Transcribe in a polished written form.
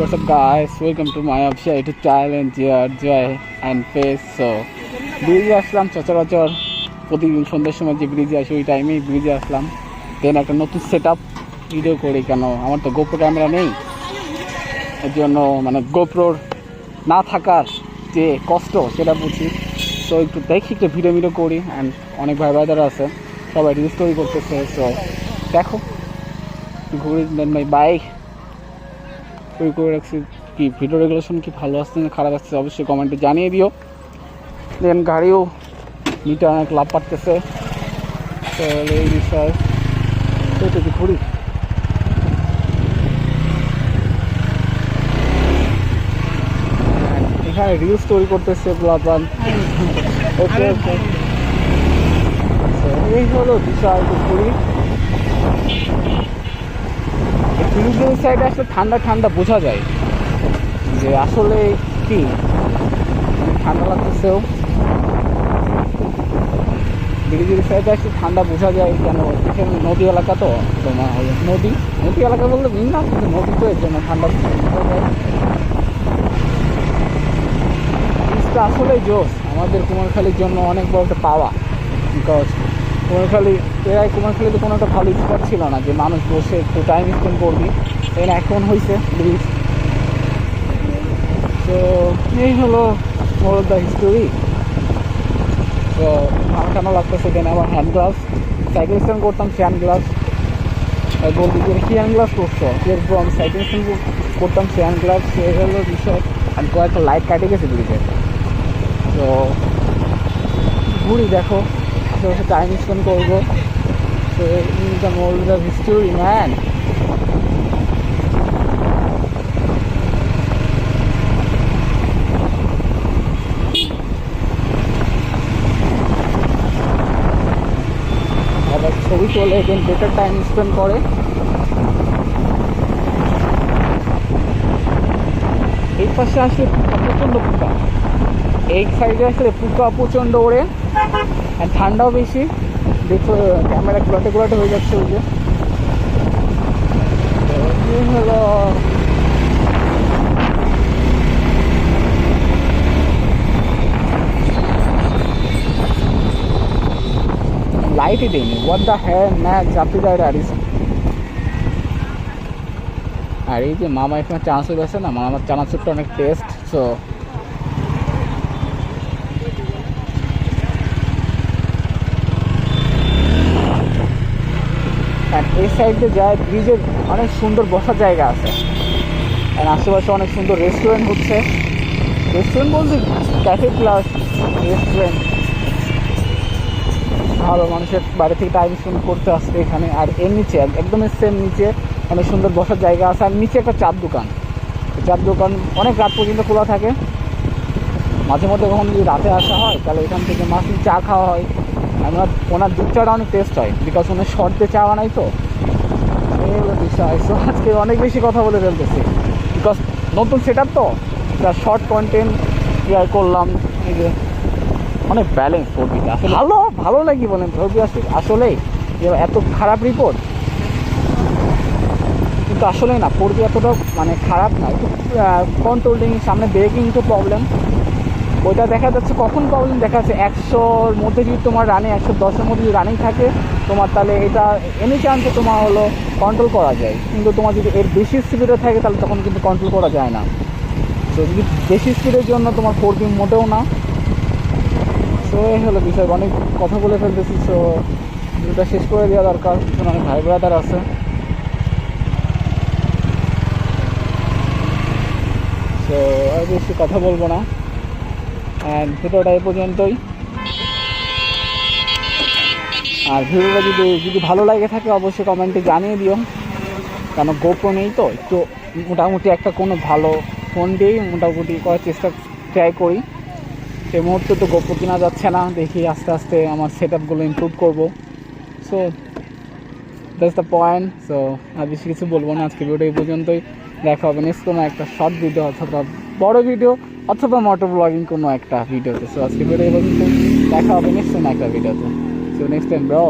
what's up guys, welcome to my official YouTube channel here Joy and Plesse. So ব্রিজে আসলাম সচরাচর প্রতিদিন সন্ধ্যার সময় যে ব্রিজে আসি ওই টাইমেই ব্রিজে আসলাম। দেন একটা নতুন সেট আপ ভিডিও করি, কেন আমার তো গোপ্রো ক্যামেরা নেই, এর জন্য মানে গোপ্রোর না থাকার যে কষ্ট সেটা বুঝি। তো একটু দেখি, একটু ভিডিও করি। অ্যান্ড অনেক ভাই ভাইদারা আছে, সবাই রিল স্টোরি করতেছে। সো দেখো ঘুরে দেন ভাই বাইক তৈরি করে রাখছি। কি ভিডিও রেগুলেশন কি ভালো আসছে না খারাপ আসছে অবশ্যই কমেন্টে জানিয়ে দিও। দেন গাড়িও নিতে অনেক লাভ পাচ্ছে। তো এই বিষয় কি ঘুরি এখানে রিল স্টোরি করতেছে ব্লগার। ওকে ওকে, এই হলো বিষয়। ঘুরি ব্রিজের সাইডে আসলে ঠান্ডা ঠান্ডা বোঝা যায় যে আসলে কি ঠান্ডা লাগতেছেও। ব্রিজের সাইডে আসলে ঠান্ডা বোঝা যায়, কেন এখানে নদী এলাকা তো তোমার হলো নদী এলাকা বললে না, কিন্তু নদী তো এর জন্য ঠান্ডা বোঝা যায়। ব্রিজটা আসলে জোস আমাদের কুমারখালীর জন্য অনেক বড় একটা পাওয়া, বিকজ কুমারখালীতে কোনো একটা ভালো স্পট ছিল না যে মানুষ বসে একটু টাইম স্পেন্ড করবি, এখন হয়েছে ব্রিজ। তো এই হলো মোর দ্য হিস্টোরি। তো আমার কেন লাগতেছে কেন আমার হ্যান্ড গ্লাভস, সাইকেল স্ট্যান্ড করতাম সে হ্যান্ড গ্লাভস বলতে গেলে কি হ্যান্ড গ্লাভস করছো এরপর আমি সাইকেল স্ট্যান্ড করতাম সে হ্যান্ড গ্লাভস। এই হলো বিষয়। আর কয়েকটা লাইট কাটে গেছে ব্রিজে। তো ঘুরি, দেখো আশেপাশে টাইম স্পেন্ড করবো। তো in the more the history man. আবার ছবি তোলে, দেন বেটার টাইম স্পেন্ড করে। এই পাশে আসলে প্রচণ্ড পোকা, এই সাইডে আসলে পোকা প্রচণ্ড ওড়ে, আর ঠান্ডাও বেশি। দেখো ক্যামেরা গোলাটে হয়ে যাচ্ছে ওই যে। হলো লাইটই দেয়নি, হোয়াট দ্য হ্যান্ড ম্যাচ চাপি দেয়। আর এই যে মামা এখানে চানাচুর আছে না, মামার চানাচুরটা অনেক টেস্ট। সো আর এই সাইডে যায় ব্রিজের অনেক সুন্দর বসার জায়গা আছে, আর আশেপাশে অনেক সুন্দর রেস্টুরেন্ট হচ্ছে। রেস্টুরেন্ট বলতে ক্যাফে প্লাস রেস্টুরেন্ট, ভালো মানুষের বাড়ি থেকে টাইম স্পেন্ড করতে আসছে এখানে। আর এর নিচে একদম সেম নিচে অনেক সুন্দর বসার জায়গা আছে। আর নিচে একটা চার দোকান অনেক রাত পর্যন্ত খোলা থাকে। মাঝে মধ্যে কখন যদি রাতে আসা হয় তাহলে এখান থেকে মাসি চা খাওয়া হয়। ওনার দুধ চাটা অনেক টেস্ট হয়, বিকজ ওনার শর্ট দিয়ে চা বানাই তো। এই হলো বিষয়। সো আজকে অনেক বেশি কথা বলে ফেলতেছি, বিকজ নতুন সেট আপ তো, যা শর্ট কন্টেন্ট ক্রিয়েট করলাম। এই যে অনেক ব্যালেন্স ফোরবিটা আসলে ভালো নাকি বলেন ফোরবি আসলেই যে এত খারাপ রিপোর্ট, কিন্তু আসলে না ফোরবি এতটা মানে খারাপ না। একটু কন্ট্রোলিং, সামনে ব্রেকিং একটু প্রবলেম, ওইটা দেখা যাচ্ছে। কখন প্রবলেম দেখা যাচ্ছে 100-র মধ্যে যদি তোমার রানে 110-এর মধ্যে যদি রানিং থাকে তোমার, তাহলে এটা এনি চান্সে তোমার হলো কন্ট্রোল করা যায়। কিন্তু তোমার যদি এর বেশি স্পিডে থাকে তাহলে তখন কিন্তু কন্ট্রোল করা যায় না। তো যদি বেশি স্পিডের জন্য তোমার ফোরবি মোটেও না। তো এই হলো বিষয়, অনেক কথা বলে ফেলতেছি। সো ভিডিওটা শেষ করে দেওয়া দরকার, অনেক ভাই ব্রাদার আছে। তো আর বেশি কথা বলবো না, অ্যান্ড ভিডিওটা এই পর্যন্তই। আর ভিডিওটা যদি ভালো লাগে থাকে অবশ্যই কমেন্টে জানিয়ে দিও, কারণ গোপ্রো নেই তো, একটু মোটামুটি একটা কোনো ভালো ফোন দিয়েই মোটামুটি করার চেষ্টা ট্রাই করি। এই মুহূর্তে তো গোপ্রো কেনা যাচ্ছে না, দেখি আস্তে আস্তে আমার সেট আপগুলো ইমপ্রুভ করবো। So that's the point. So আর বেশি কিছু বলবো না, আজকে ভিডিওটা এই পর্যন্তই। দেখা হবে নেক্সট কোনো একটা শর্ট ভিডিও অথবা বড় ভিডিও অথবা মোটো ব্লগিং কোনো একটা ভিডিওতে। সো আজকে ভিডিও এই পর্যন্ত, দেখা হবে নেক্সট কোনো একটা ভিডিওতে। So next time bro.